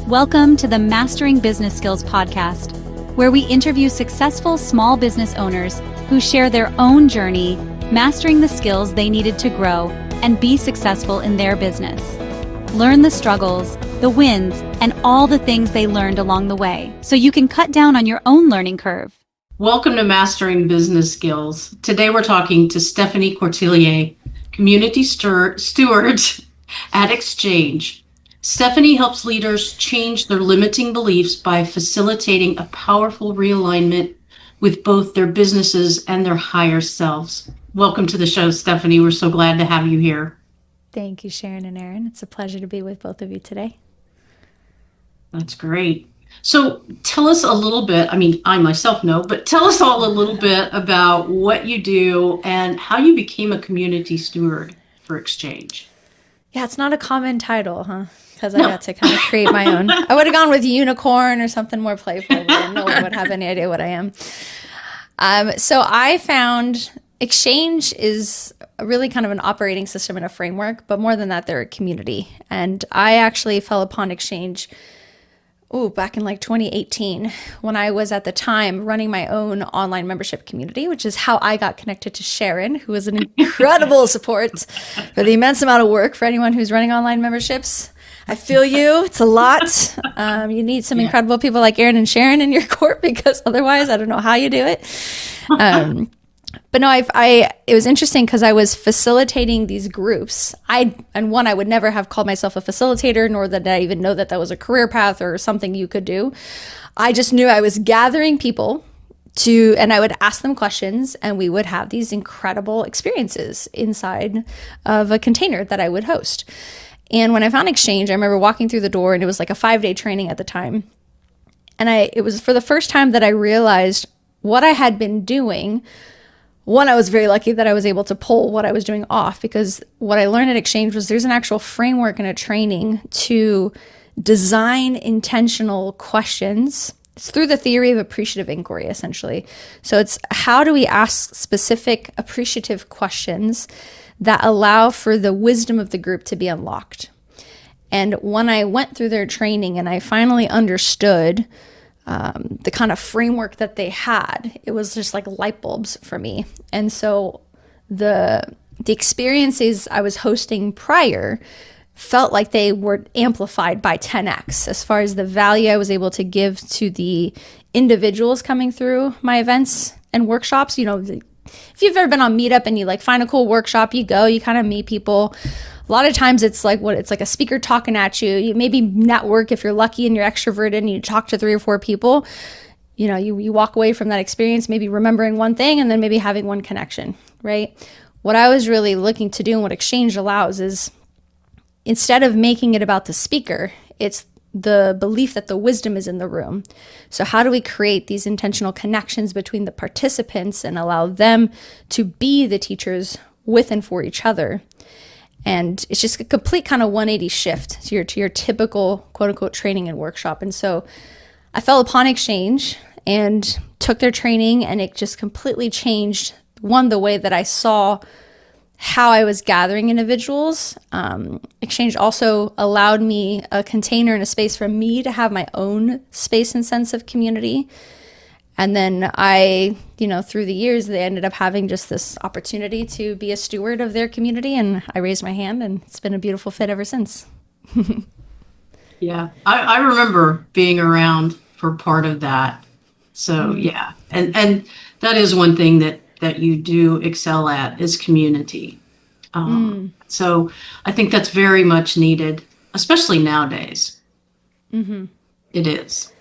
Welcome to the Mastering Business Skills podcast, where we interview successful small business owners who share their own journey, mastering the skills they needed to grow and be successful in their business. Learn the struggles, the wins, and all the things they learned along the way, so you can cut down on your own learning curve. Welcome to Mastering Business Skills. Today we're talking to Stephanie Courtillier, Community Steward at Exchange. Stephanie helps leaders change their limiting beliefs by facilitating a powerful realignment with both their businesses and their higher selves. Welcome to the show, Stephanie. We're so glad to have you here. Thank you, Sharon and Aaron. It's a pleasure to be with both of you today. That's great. So tell us a little bit, I myself know, but tell us all a little bit about what you do and how you became a community steward for Exchange. Yeah, it's not a common title, huh? Because I got to kind of create my own. I would have gone with unicorn or something more playful, but no one would have any idea what I am. So I found Exchange is really kind of an operating system and a framework, but more than that, they're a community. And I actually fell upon Exchange back in 2018, when I was at the time running my own online membership community, which is how I got connected to Sharon, who was an incredible support for the immense amount of work for anyone who's running online memberships. I feel you. It's a lot. You need some incredible people like Aaron and Sharon in your court, because otherwise I don't know how you do it. But no, it was interesting because I was facilitating these groups. I would never have called myself a facilitator, nor did I even know that that was a career path or something you could do. I just knew I was gathering people and I would ask them questions, and we would have these incredible experiences inside of a container that I would host. And when I found Exchange, I remember walking through the door, and it was like a 5-day training at the time. And it was for the first time that I realized what I had been doing. One, I was very lucky that I was able to pull what I was doing off, because what I learned at Exchange was there's an actual framework and a training to design intentional questions. It's through the theory of appreciative inquiry, essentially. So it's how do we ask specific appreciative questions that allow for the wisdom of the group to be unlocked. And when I went through their training and I finally understood the kind of framework that they had, it was just like light bulbs for me. And so the experiences I was hosting prior felt like they were amplified by 10x as far as the value I was able to give to the individuals coming through my events and workshops. If you've ever been on Meetup and you find a cool workshop, you go, you kind of meet people. A lot of times it's like a speaker talking at you. You maybe network if you're lucky and you're extroverted and you talk to 3 or 4 people. You walk away from that experience maybe remembering one thing and then maybe having one connection, right? What I was really looking to do and what Exchange allows is, instead of making it about the speaker, it's the belief that the wisdom is in the room. So how do we create these intentional connections between the participants and allow them to be the teachers with and for each other? And it's just a complete kind of 180 shift to your typical quote unquote training and workshop. And so I fell upon Exchange and took their training, and it just completely changed, one, the way that I saw how I was gathering individuals. Exchange also allowed me a container and a space for me to have my own space and sense of community. And then through the years, they ended up having just this opportunity to be a steward of their community. And I raised my hand, and it's been a beautiful fit ever since. Yeah, I remember being around for part of that. So yeah, and that is one thing that you do excel at is community. So I think that's very much needed, especially nowadays. Mm-hmm. It is.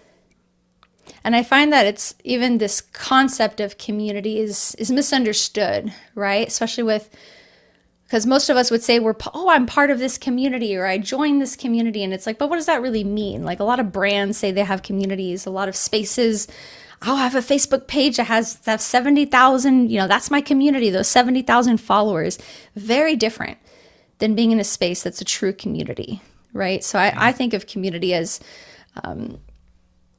And I find that it's even this concept of community is misunderstood, right? Especially because most of us would say I'm part of this community, or I joined this community. And it's like, but what does that really mean? Like, a lot of brands say they have communities, a lot of spaces. I have a Facebook page that has 70,000, that's my community, those 70,000 followers. Very different than being in a space that's a true community, right? So I think of community as,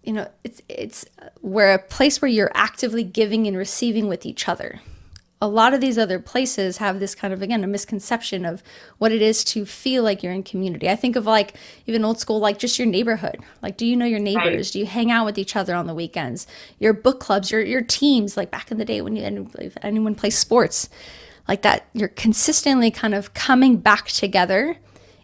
it's where a place where you're actively giving and receiving with each other. a lot of these other places have this kind of, again, a misconception of what it is to feel like you're in community. I think of like even old school, like just your neighborhood. Like, do you know your neighbors? Right. Do you hang out with each other on the weekends? Your book clubs, your teams, like back in the day when if anyone plays sports like that, you're consistently kind of coming back together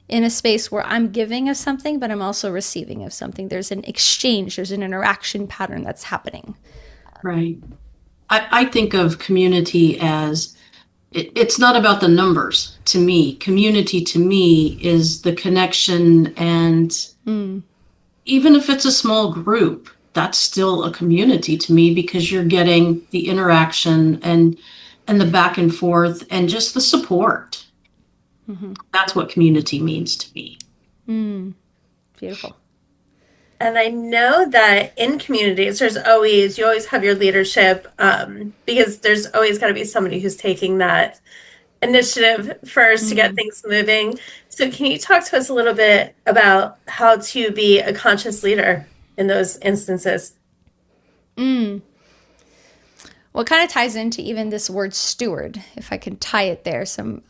in a space where I'm giving of something, but I'm also receiving of something. There's an exchange, there's an interaction pattern that's happening. Right. I think of community as it's not about the numbers to me. Community to me is the connection. And even if it's a small group, that's still a community to me because you're getting the interaction and the back and forth and just the support. That's what community means to me. Beautiful. And I know that in communities, you always have your leadership, because there's always got to be somebody who's taking that initiative first to get things moving. So can you talk to us a little bit about how to be a conscious leader in those instances? Well, it kind of ties into even this word steward, if I can tie it there. So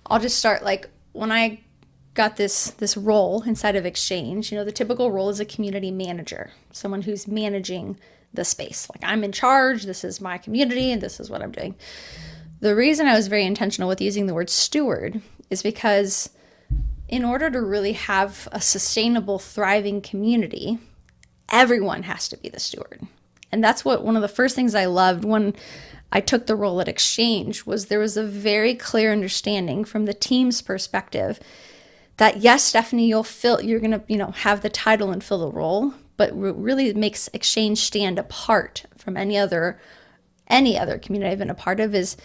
I'll just start, like, when I got this role inside of Exchange, the typical role is a community manager, someone who's managing the space. Like, I'm in charge, this is my community, and this is what I'm doing. The reason I was very intentional with using the word steward is because in order to really have a sustainable, thriving community, everyone has to be the steward. And that's what one of the first things I loved when I took the role at Exchange was there was a very clear understanding from the team's perspective that, yes, Stephanie, you're going to, have the title and fill the role, but really it makes Exchange stand apart from any other community I've been a part of is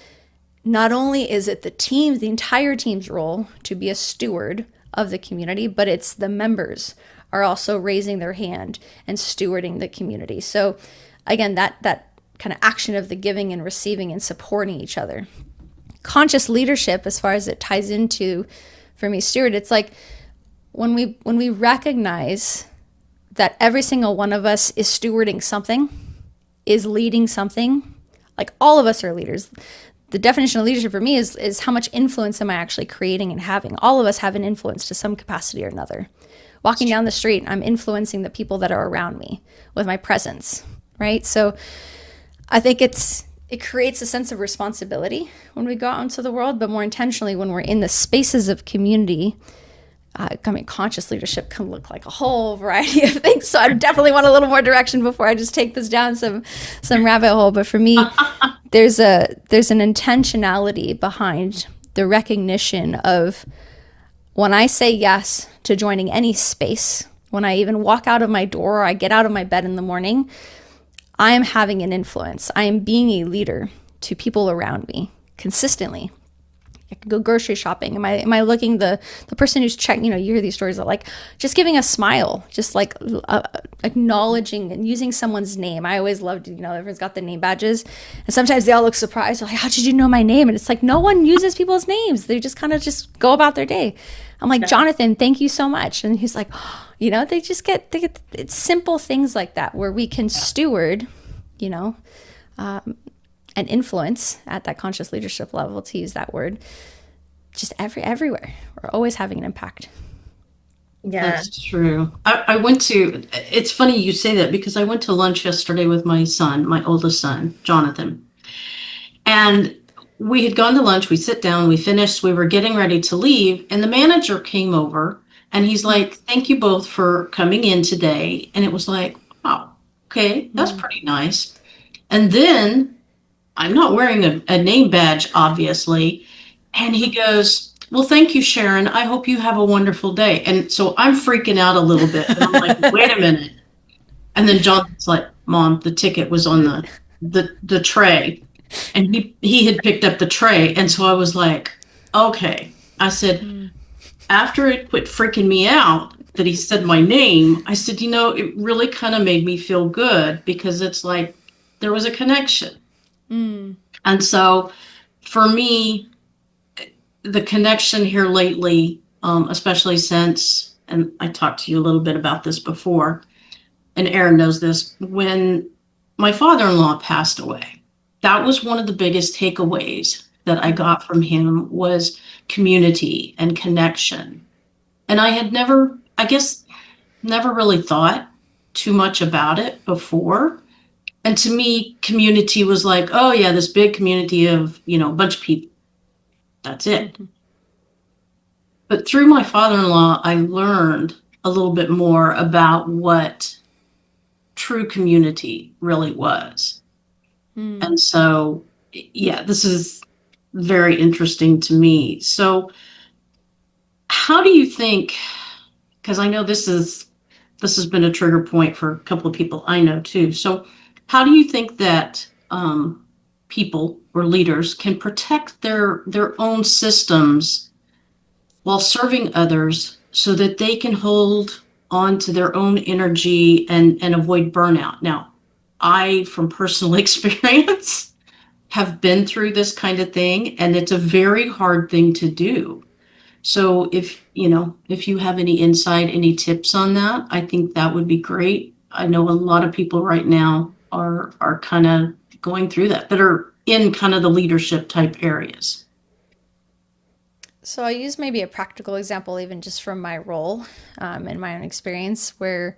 not only is it the entire team's role to be a steward of the community, but it's the members are also raising their hand and stewarding the community. So again, that kind of action of the giving and receiving and supporting each other. Conscious leadership, as far as it ties into, for me, steward, it's like when we recognize that every single one of us is stewarding something, is leading something, like all of us are leaders. The definition of leadership for me is how much influence am I actually creating and having. All of us have an influence to some capacity or another. Walking down the street, I'm influencing the people that are around me with my presence, right? So I think it creates a sense of responsibility when we go out into the world, but more intentionally when we're in the spaces of community. Conscious leadership can look like a whole variety of things. So I definitely want a little more direction before I just take this down some rabbit hole. But for me, there's an intentionality behind the recognition of when I say yes to joining any space, when I even walk out of my door or I get out of my bed in the morning, I am having an influence. I am being a leader to people around me consistently. I can go grocery shopping. Am I looking the person who's checking, you hear these stories of like just giving a smile, just like acknowledging and using someone's name. I always loved, everyone's got the name badges and sometimes they all look surprised. They're like, how did you know my name? And it's like, no one uses people's names. They just kind of just go about their day. I'm like, Jonathan, thank you so much. And he's like, they get it's simple things like that where we can steward, and influence at that conscious leadership level, to use that word, just everywhere. We're always having an impact. Yeah, that's true. It's funny you say that because I went to lunch yesterday with my son, my oldest son, Jonathan. And we had gone to lunch, we sit down, we finished, we were getting ready to leave, and the manager came over and he's like, thank you both for coming in today. And it was like, wow, okay, that's pretty nice. And then I'm not wearing a name badge, obviously. And he goes, well, thank you, Sharon. I hope you have a wonderful day. And so I'm freaking out a little bit. And I'm like, wait a minute. And then John's like, Mom, the ticket was on the tray. And he had picked up the tray. And so I was like, okay. I said, after it quit freaking me out that he said my name, I said, it really kind of made me feel good because it's like there was a connection. And so for me, the connection here lately, especially since, and I talked to you a little bit about this before, and Erin knows this, when my father-in-law passed away. That was one of the biggest takeaways that I got from him was community and connection. And I had never, I guess, never really thought too much about it before. And to me, community was like, oh yeah, this big community of, a bunch of people. That's it. Mm-hmm. But through my father-in-law, I learned a little bit more about what true community really was. Mm. And so, yeah, this is very interesting to me. So how do you think, because I know this has been a trigger point for a couple of people I know too. So how do you think that people or leaders can protect their own systems while serving others so that they can hold on to their own energy and avoid burnout? Now, I, from personal experience, have been through this kind of thing, and it's a very hard thing to do. So if you have any insight, any tips on that, I think that would be great. I know a lot of people right now are kind of going through that are in kind of the leadership type areas. So I'll use maybe a practical example, even just from my role and my own experience, where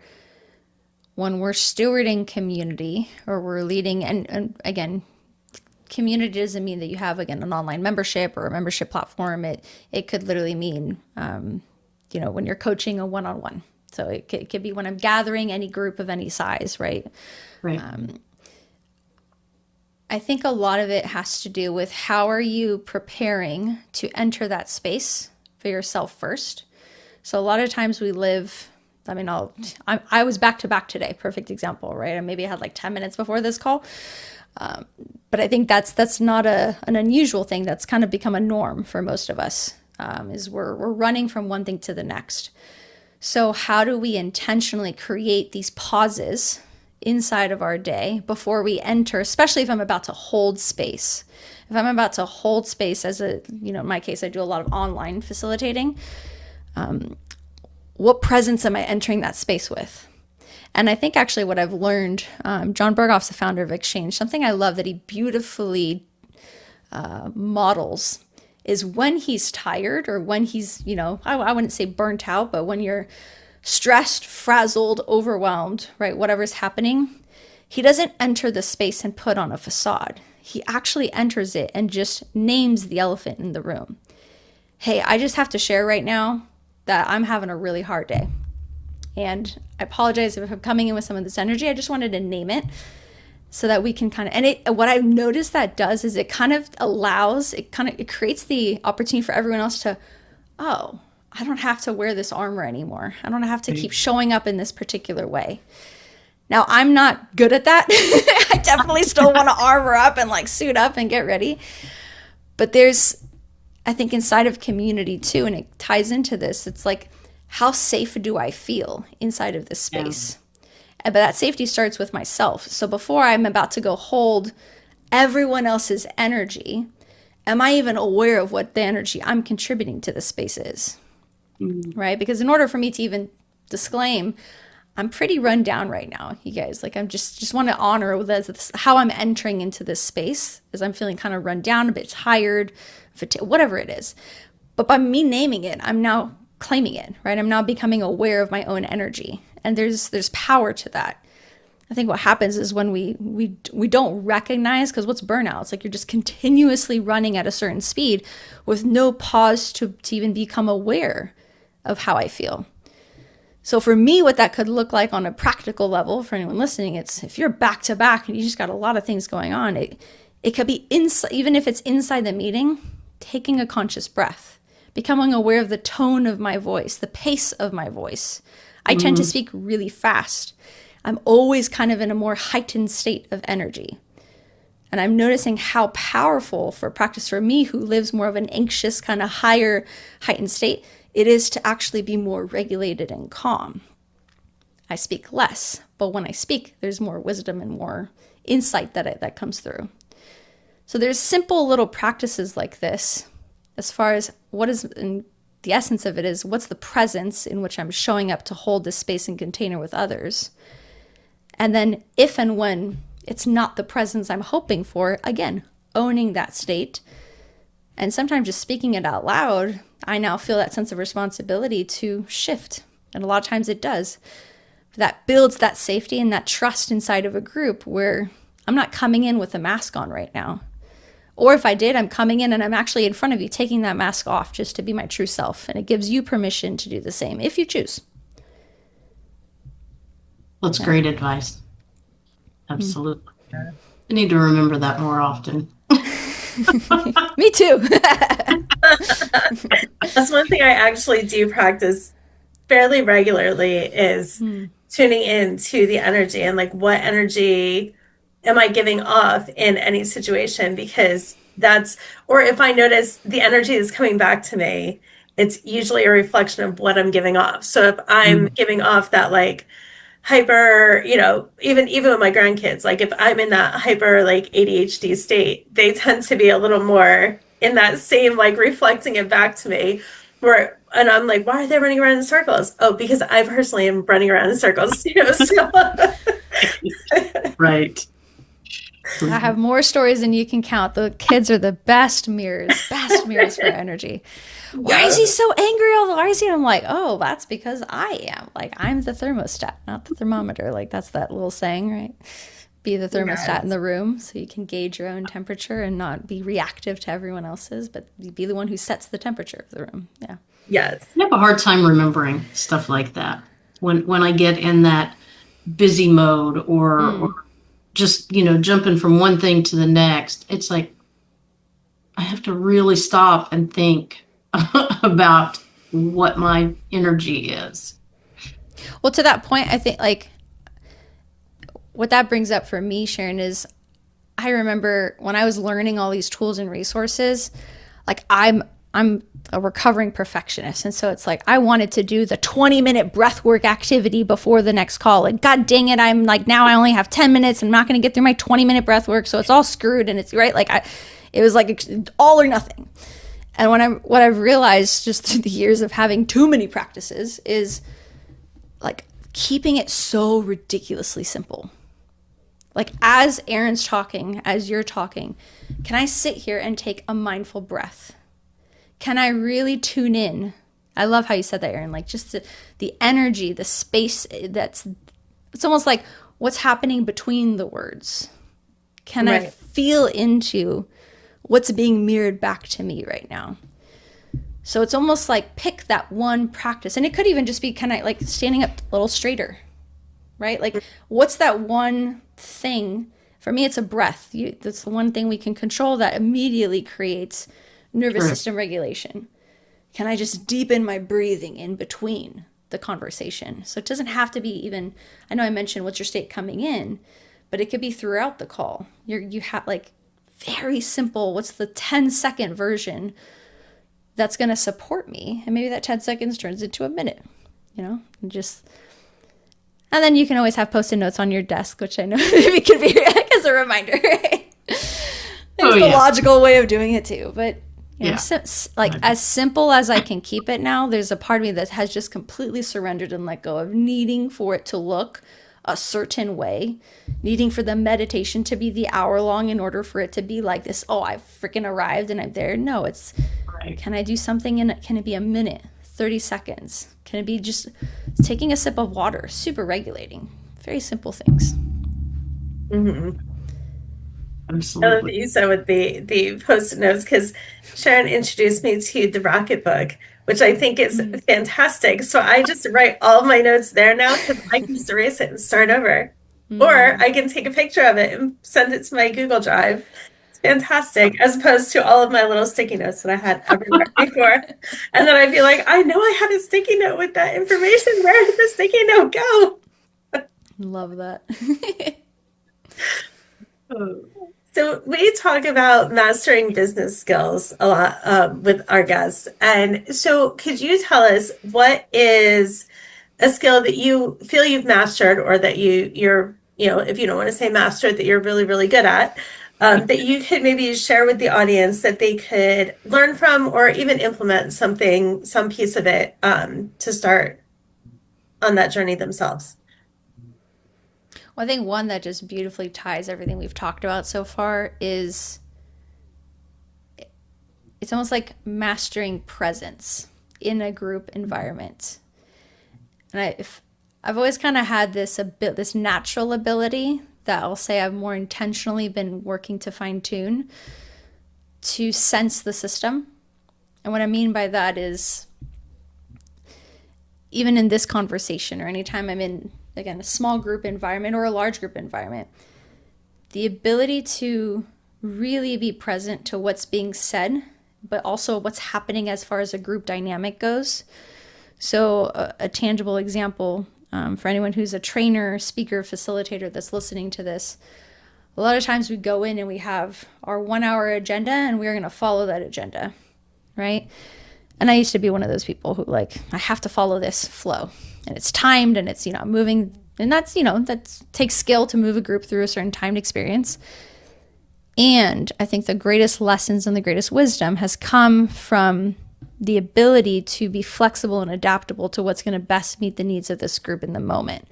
when we're stewarding community or we're leading, and again, community doesn't mean that you have, again, an online membership or a membership platform. It could literally mean, when you're coaching a one-on-one. So it could be when I'm gathering any group of any size, right? Right. I think a lot of it has to do with how are you preparing to enter that space for yourself first. So a lot of times we live, I was back to back today, perfect example, right? And maybe I had like 10 minutes before this call. But I think that's not an unusual thing. That's kind of become a norm for most of us, is we're running from one thing to the next. So how do we intentionally create these pauses inside of our day before we enter, especially if I'm about to hold space? If I'm about to hold space as in my case, I do a lot of online facilitating. What presence am I entering that space with? And I think actually what I've learned, John Berghoff's the founder of Exchange, something I love that he beautifully models is when he's tired or when he's, I wouldn't say burnt out, but when you're stressed, frazzled, overwhelmed, right, whatever's happening, he doesn't enter the space and put on a facade. He actually enters it and just names the elephant in the room. Hey, I just have to share right now that I'm having a really hard day. And I apologize if I'm coming in with some of this energy. I just wanted to name it so that we can what I've noticed that does is it creates the opportunity for everyone else to, oh, I don't have to wear this armor anymore. I don't have to keep showing up in this particular way. Now, I'm not good at that. I definitely still want to armor up and like suit up and get ready. But there's, I think inside of community too, and it ties into this, it's like, how safe do I feel inside of this space? Yeah. But that safety starts with myself. So before I'm about to go hold everyone else's energy, am I even aware of what the energy I'm contributing to the space is? Mm-hmm. Right? Because in order for me to even disclaim, I'm pretty run down right now, you guys. Like I'm just want to honor how I'm entering into this space, as I'm feeling kind of run down, a bit tired, whatever it is. But by me naming it, I'm now claiming it, right? I'm now becoming aware of my own energy. And there's power to that. I think what happens is when we don't recognize, because what's burnout? It's like you're just continuously running at a certain speed with no pause to even become aware of how I feel. So for me, what that could look like on a practical level for anyone listening, it's if you're back to back and you just got a lot of things going on, it could be even if it's inside the meeting, taking a conscious breath, becoming aware of the tone of my voice, the pace of my voice. I tend to speak really fast. I'm always kind of in a more heightened state of energy. And I'm noticing how powerful for practice for me, who lives more of an anxious, kind of higher heightened state, it is to actually be more regulated and calm. I speak less, but when I speak, there's more wisdom and more insight that comes through. So there's simple little practices like this, as far as what is, in the essence of it is, what's the presence in which I'm showing up to hold this space and container with others? And then if and when It's not the presence I'm hoping for. Again, owning that state. And sometimes just speaking it out loud, I now feel that sense of responsibility to shift. And a lot of times it does. That builds that safety and that trust inside of a group where I'm not coming in with a mask on right now. Or if I did, I'm coming in and I'm actually in front of you, taking that mask off just to be my true self. And it gives you permission to do the same if you choose. That's great advice. Absolutely. I need to remember that more often. Me too. That's one thing I actually do practice fairly regularly is tuning into the energy and like what energy am I giving off in any situation, because that's, or if I notice the energy is coming back to me, it's usually a reflection of what I'm giving off. So if I'm giving off that like hyper, even with my grandkids, like if I'm in that hyper like ADHD state, they tend to be a little more in that same like reflecting it back to me, and I'm like, why are they running around in circles? Oh, because I personally am running around in circles, so. Right. I have more stories than you can count. The kids are the best mirrors for energy. Why is he so angry all the time? I'm like, oh, that's because I am. Like, I'm the thermostat, not the thermometer. Like, that's that little saying, right? Be the thermostat in the room so you can gauge your own temperature and not be reactive to everyone else's, but be the one who sets the temperature of the room. Yeah. Yes. I have a hard time remembering stuff like that when I get in that busy mode or just, jumping from one thing to the next. It's like I have to really stop and think about what my energy is. Well, to that point, I think like what that brings up for me, Sharon, is I remember when I was learning all these tools and resources, like I'm a recovering perfectionist. And so it's like, I wanted to do the 20-minute breathwork activity before the next call. And God dang it, I'm like, now I only have 10 minutes and I'm not going to get through my 20-minute breathwork. So it's all screwed. And it's right. Like it was like all or nothing. And what I've realized just through the years of having too many practices is like keeping it so ridiculously simple. Like as Erin's talking, as you're talking, can I sit here and take a mindful breath? Can I really tune in? I love how you said that, Erin, like just the energy, the space it's almost like what's happening between the words. Can I feel into what's being mirrored back to me right now? So it's almost like pick that one practice. And it could even just be kind of like standing up a little straighter, right? Like what's that one thing? For me, it's a breath. That's the one thing we can control that immediately creates nervous system regulation. Can I just deepen my breathing in between the conversation? So it doesn't have to be even, I know I mentioned what's your state coming in, but it could be throughout the call. You have like very simple, what's the 10-second version that's going to support me? And maybe that 10 seconds turns into a minute, and then you can always have post-it notes on your desk, which I know maybe could be like as a reminder, right? There's the logical way of doing it too, but as simple as I can keep it now, there's a part of me that has just completely surrendered and let go of needing for it to look a certain way, needing for the meditation to be the hour long in order for it to be like this, oh, I've freaking arrived and I'm there. No, it's, can I do something in it? Can it be a minute, 30 seconds? Can it be just taking a sip of water, super regulating, very simple things. Mm-hmm. Absolutely. I love what you said with the post-it notes, because Sharon introduced me to the Rocket Book, which I think is fantastic. So I just write all of my notes there now because I can just erase it and start over. Or I can take a picture of it and send it to my Google Drive. It's fantastic, as opposed to all of my little sticky notes that I had everywhere before. And then I'd be like, I know I had a sticky note with that information. Where did the sticky note go? Love that. So we talk about mastering business skills a lot with our guests. And so could you tell us what is a skill that you feel you've mastered, or that you're, if you don't want to say mastered, that you're really, really good at, that you could maybe share with the audience that they could learn from, or even implement some piece of it to start on that journey themselves? Well, I think one that just beautifully ties everything we've talked about so far is it's almost like mastering presence in a group environment. And I've always kind of had this natural ability that I'll say I've more intentionally been working to fine tune to sense the system. And what I mean by that is even in this conversation or anytime I'm in, again, a small group environment or a large group environment, the ability to really be present to what's being said, but also what's happening as far as a group dynamic goes. So a tangible example for anyone who's a trainer, speaker, facilitator that's listening to this, a lot of times we go in and we have our 1 hour agenda and we're going to follow that agenda, right? And I used to be one of those people who I have to follow this flow and it's timed and it's, moving. And that's, that takes skill to move a group through a certain timed experience. And I think the greatest lessons and the greatest wisdom has come from the ability to be flexible and adaptable to what's going to best meet the needs of this group in the moment.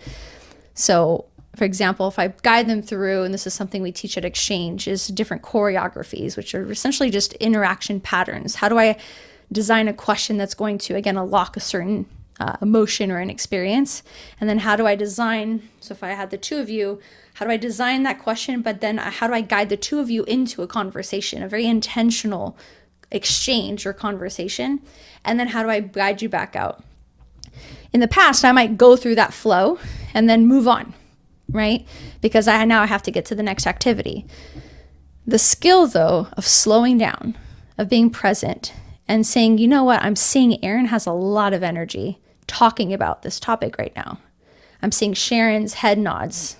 So, for example, if I guide them through, and this is something we teach at Exchange, is different choreographies, which are essentially just interaction patterns. How do I design a question that's going to, again, unlock a certain emotion or an experience? And then how do I design, so if I had the two of you, how do I design that question, but then how do I guide the two of you into a conversation, a very intentional exchange or conversation? And then how do I guide you back out? In the past, I might go through that flow and then move on, right? Because now I have to get to the next activity. The skill, though, of slowing down, of being present and saying, you know what, I'm seeing Erin has a lot of energy talking about this topic right now. I'm seeing Sharon's head nods.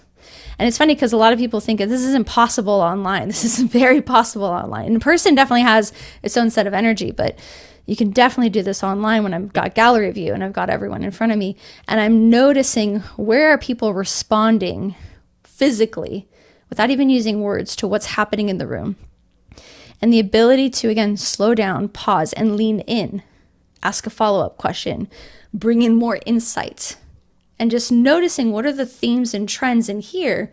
And it's funny because a lot of people think this is impossible online. This is very possible online. In person definitely has its own set of energy, but you can definitely do this online when I've got gallery view and I've got everyone in front of me. And I'm noticing where are people responding physically without even using words to what's happening in the room. And the ability to, again, slow down, pause, and lean in, ask a follow-up question, bring in more insight, and just noticing what are the themes and trends in here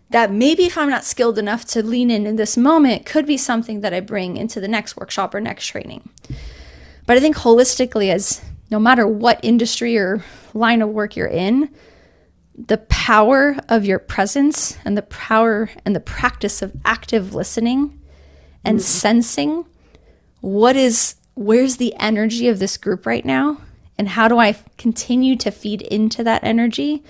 that maybe if I'm not skilled enough to lean in this moment could be something that I bring into the next workshop or next training. But I think holistically, as no matter what industry or line of work you're in, the power of your presence and the power and the practice of active listening and sensing where's the energy of this group right now, and how do I continue to feed into that energy?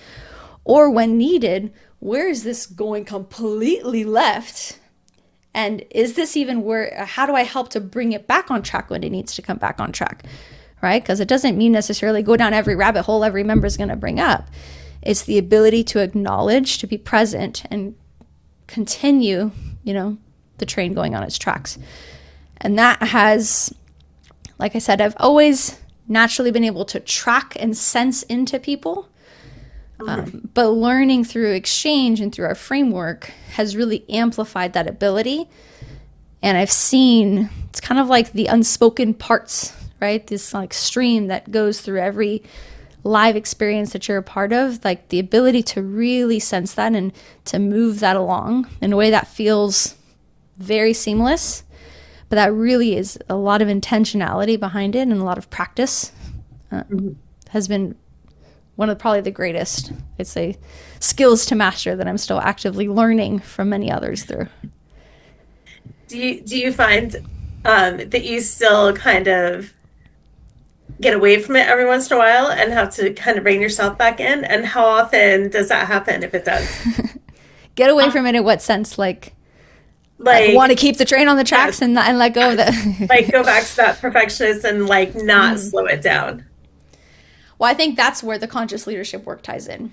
Or when needed, where is this going completely left? And is this even how do I help to bring it back on track when it needs to come back on track, right? Because it doesn't mean necessarily go down every rabbit hole every member is going to bring up. It's the ability to acknowledge, to be present, and continue, the train going on its tracks. And that has, like I said, I've always naturally been able to track and sense into people. But learning through Exchange and through our framework has really amplified that ability. And I've seen, it's kind of like the unspoken parts, right? This stream that goes through every live experience that you're a part of, the ability to really sense that and to move that along in a way that feels very seamless. But that really is a lot of intentionality behind it and a lot of practice. Has been one of probably the greatest, I'd say, skills to master that I'm still actively learning from many others through. Do you find that you still kind of get away from it every once in a while and have to kind of rein yourself back in? And how often does that happen, if it does? Get away from it in what sense? Like want to keep the train on the tracks and let go of the go back to that perfectionist and not slow it down. Well, I think that's where the conscious leadership work ties in.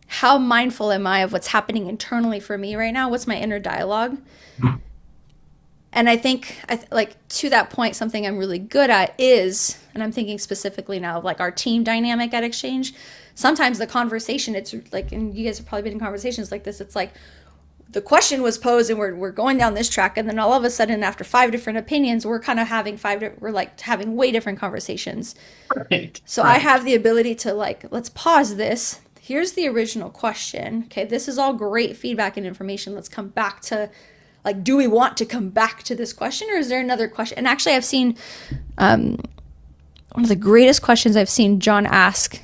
How mindful am I of what's happening internally for me right now? What's my inner dialogue? And I think to that point, something I'm really good at is, and I'm thinking specifically now of our team dynamic at Exchange. Sometimes the conversation, it's and you guys have probably been in conversations like this. It's the question was posed and we're going down this track, and then all of a sudden after 5 different opinions we're kind of having having way different conversations. Right. So I have the ability to let's pause this, here's the original question. Okay, this is all great feedback and information. Let's come back to, like, do we want to come back to this question, or is there another question? And actually, I've seen one of the greatest questions I've seen John ask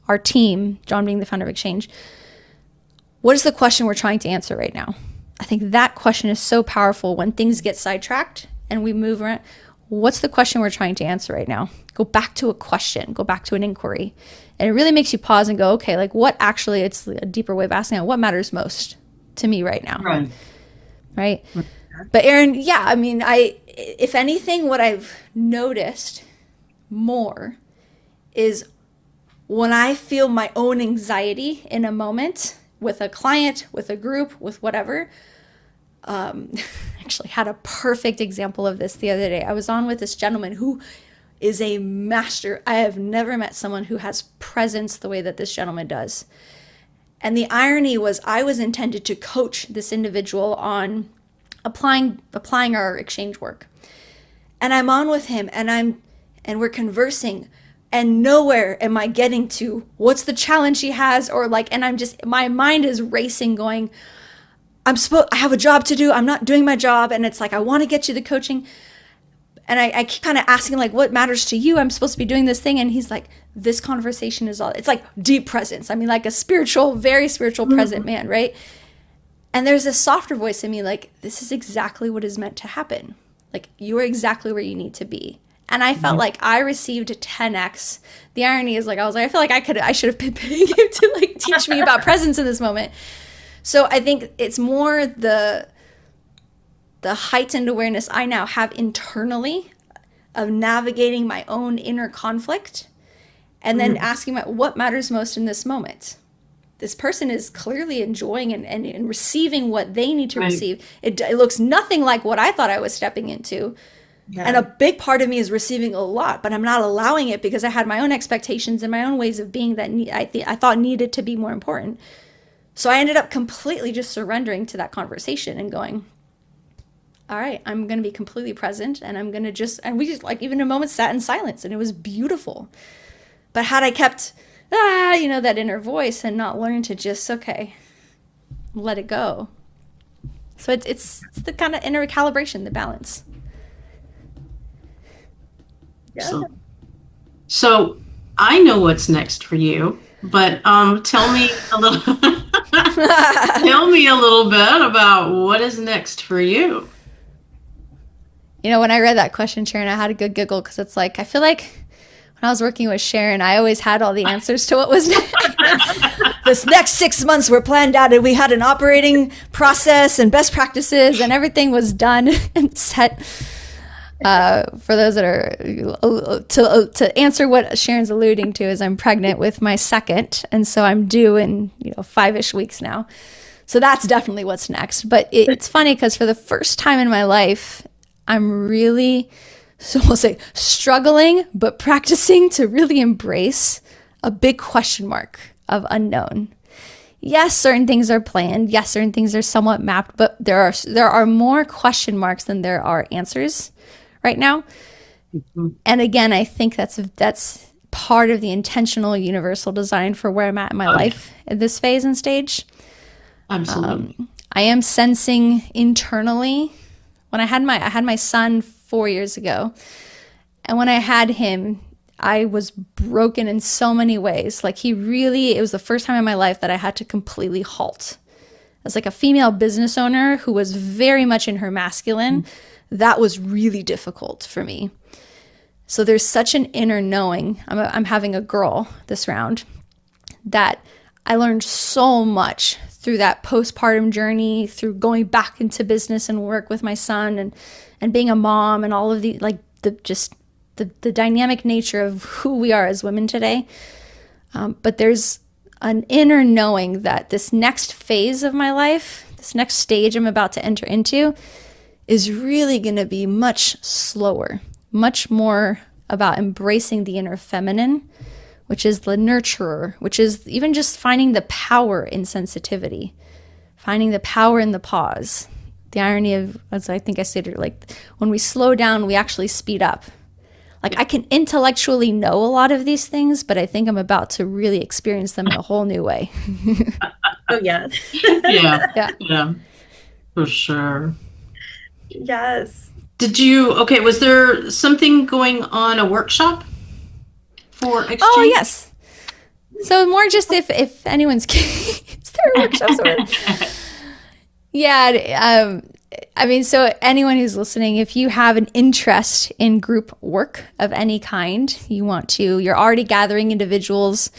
our team, John being the founder of Exchange. What is the question we're trying to answer right now? I think that question is so powerful when things get sidetracked and we move around. What's the question we're trying to answer right now? Go back to a question, go back to an inquiry. And it really makes you pause and go, okay, like what actually, it's a deeper way of asking what matters most to me right now. Right. But Erin, yeah, I mean, if anything, what I've noticed more is when I feel my own anxiety in a moment with a client, with a group, with whatever. Actually had a perfect example of this the other day. I was on with this gentleman who is a master. I have never met someone who has presence the way that this gentleman does. And the irony was I was intended to coach this individual on applying our exchange work. And I'm on with him and we're conversing, and nowhere am I getting to what's the challenge he has, or like, and I'm just, my mind is racing going, I have a job to do. I'm not doing my job. And it's like, I want to get you the coaching. And I keep kind of asking, like, what matters to you? I'm supposed to be doing this thing. And he's like, this conversation is all, it's like deep presence. I mean, like a spiritual, very spiritual present man, right? And there's a softer voice in me, like, this is exactly what is meant to happen. Like, you are exactly where you need to be. And I felt like I received a 10x. The irony is, like, I feel like I should have been paying him to like teach me about presence in this moment. So I think it's more the heightened awareness I now have internally of navigating my own inner conflict, and then asking what matters most in this moment. This person is clearly enjoying and receiving what they need to receive. It looks nothing like what I thought I was stepping into. Yeah. And a big part of me is receiving a lot, but I'm not allowing it because I had my own expectations and my own ways of being that I thought needed to be more important. So I ended up completely just surrendering to that conversation and going, all right, I'm going to be completely present, and I'm going to just, and we just, like, even a moment sat in silence, and it was beautiful. But had I kept, that inner voice and not learned to just, okay, let it go. So it's the kind of inner calibration, the balance. Yeah. So I know what's next for you, but tell me a little tell me a little bit about what is next for you. You know, when I read that question, Sharon, I had a good giggle, because it's like, I feel like when I was working with Sharon, I always had all the answers to what was next. This next 6 months were planned out, and we had an operating process and best practices, and everything was done and set. For those that are, to answer what Sharon's alluding to, is I'm pregnant with my second, and so I'm due in 5-ish weeks now. So that's definitely what's next. But it's funny because for the first time in my life, I'm really, so we'll say, struggling, but practicing to really embrace a big question mark of unknown. Yes, certain things are planned. Yes, certain things are somewhat mapped, but there are more question marks than there are answers right now. Mm-hmm. And again, I think that's part of the intentional universal design for where I'm at in my life at this phase and stage. Absolutely. I am sensing internally, when I had my son 4 years ago, and when I had him, I was broken in so many ways. Like, it was the first time in my life that I had to completely halt. As like a female business owner who was very much in her masculine, that was really difficult for me. So there's such an inner knowing. I'm having a girl this round, that I learned so much through that postpartum journey, through going back into business and work with my son, and being a mom, and all of the, like, the dynamic nature of who we are as women today. But there's an inner knowing that this next phase of my life, this next stage I'm about to enter into, is really going to be much slower, much more about embracing the inner feminine, which is the nurturer, which is even just finding the power in sensitivity, finding the power in the pause. The irony of, as I think I stated, like, when we slow down, we actually speed up. Like I can intellectually know a lot of these things, but I think I'm about to really experience them in a whole new way. Oh, yeah. Yeah, for sure. Yes. Was there something going on, a workshop for exchange? Oh, yes. So more just if anyone's is there workshops or yeah, I mean, so anyone who's listening, if you have an interest in group work of any kind, you're already gathering individuals,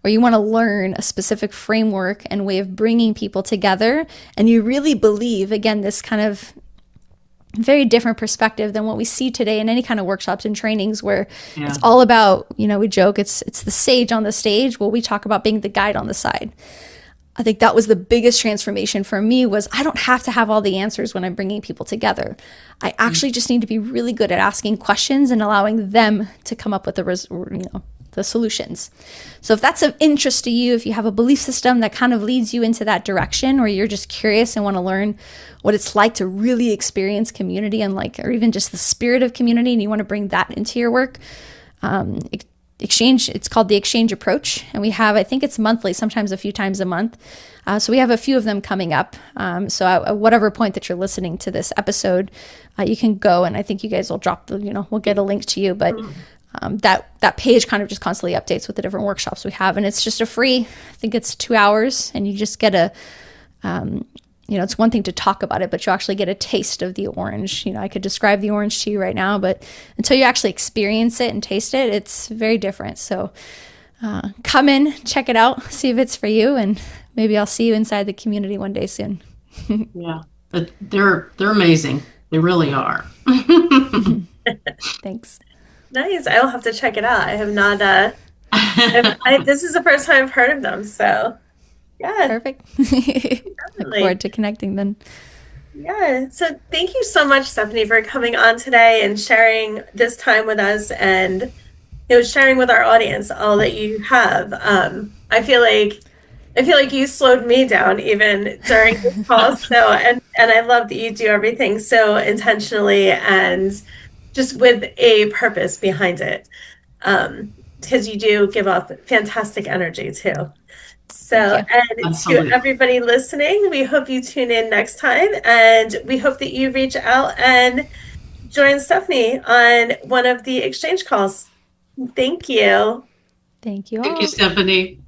or you want to learn a specific framework and way of bringing people together, and you really believe, again, this kind of very different perspective than what we see today in any kind of workshops and trainings where it's all about, we joke, it's the sage on the stage. Well, we talk about being the guide on the side. I think that was the biggest transformation for me was I don't have to have all the answers when I'm bringing people together. I actually just need to be really good at asking questions and allowing them to come up with the solutions. So if that's of interest to you, if you have a belief system that kind of leads you into that direction, or you're just curious and want to learn what it's like to really experience community and or even just the spirit of community, and you want to bring that into your work, exchange, it's called the exchange approach. And we have, I think it's monthly, sometimes a few times a month. So we have a few of them coming up. So at whatever point that you're listening to this episode, you can go, and I think you guys will drop we'll get a link to you, but that page kind of just constantly updates with the different workshops we have. And it's just a free, I think it's 2 hours, and you just get it's one thing to talk about it, but you actually get a taste of the orange. I could describe the orange to you right now, but until you actually experience it and taste it, it's very different. So come in, check it out, see if it's for you, and maybe I'll see you inside the community one day soon. Yeah, but they're amazing. They really are. Thanks. Nice. I'll have to check it out. I have not, this is the first time I've heard of them, so yeah. Perfect. Look forward to connecting then. Yeah. So thank you so much, Stephanie, for coming on today and sharing this time with us, and sharing with our audience all that you have. I feel like you slowed me down even during this call. So and I love that you do everything so intentionally and just with a purpose behind it. Because you do give off fantastic energy too. So, and Absolutely. To everybody listening, we hope you tune in next time, and we hope that you reach out and join Stephanie on one of the exchange calls. Thank you. Thank you all. Thank you, Stephanie.